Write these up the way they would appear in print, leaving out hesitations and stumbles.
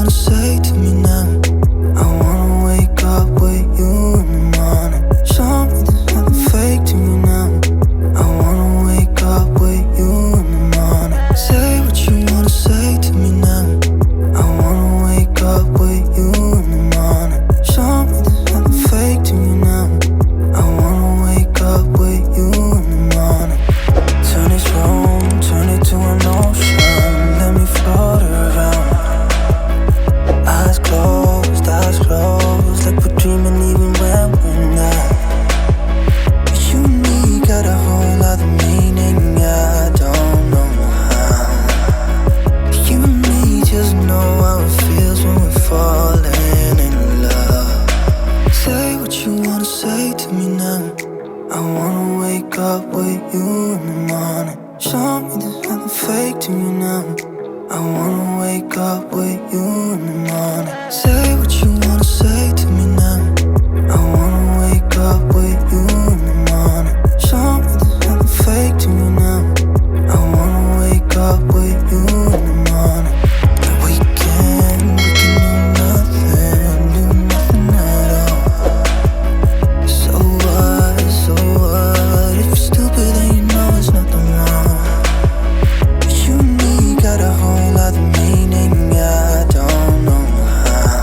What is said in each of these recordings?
wanna say to me now. I wanna wake up with you in the morning. Show me there's nothing fake to me now. I wanna wake up with you in the morning. Say what you wanna say to me now. I wanna wake up with you in the morning. Show me there's nothing fake to me now. I wanna wake up with you in the morning. Turn this room, turn it to an ocean. Let me float around. Eyes closed, like we're dreaming even when we're not. You and me got a whole other meaning, I don't know how. You and me just know how it feels when we're falling in love. Say what you wanna say to me now. I wanna wake up with you in the morning. Show me there's nothing fake to me now. I wanna wake up with you in the morning. Say what you wanna say to me now. I wanna wake up with you in the morning. Show me there's nothing fake to me now. I wanna wake up with you in the morning. We can do nothing at all. So what, if you're stupid then you know there's nothing wrong. But you and me got a whole other meaning, I don't know how.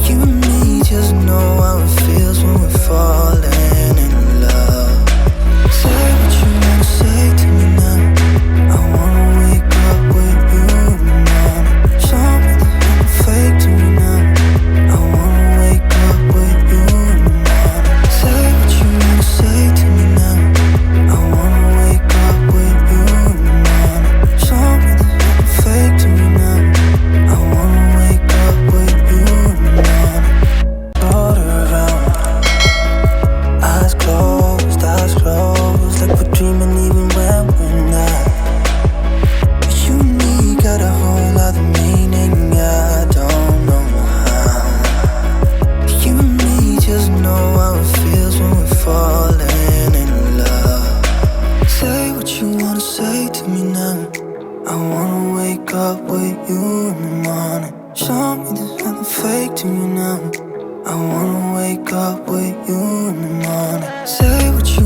You and me just know how it feels when we're falling in love. Say what you wanna say to me now. I wanna wake up with you in the morning. Show me there's nothing fake to me now. I wanna wake up with you in the morning. Say what you wanna say to me now. I wanna wake up with you in the morning. Show me there's nothing fake to me now. I wanna wake up with you in the morning. Float around. Eyes closed, like we're dreaming even when we're not. But you and me got a whole other meaning, I don't know how. You and me just know how it feels when we're falling in love. Say what you wanna say to me now. I wanna wake up with you in the morning. Show me there's nothing fake to me now. I wanna wake up with you in the morning. Say what you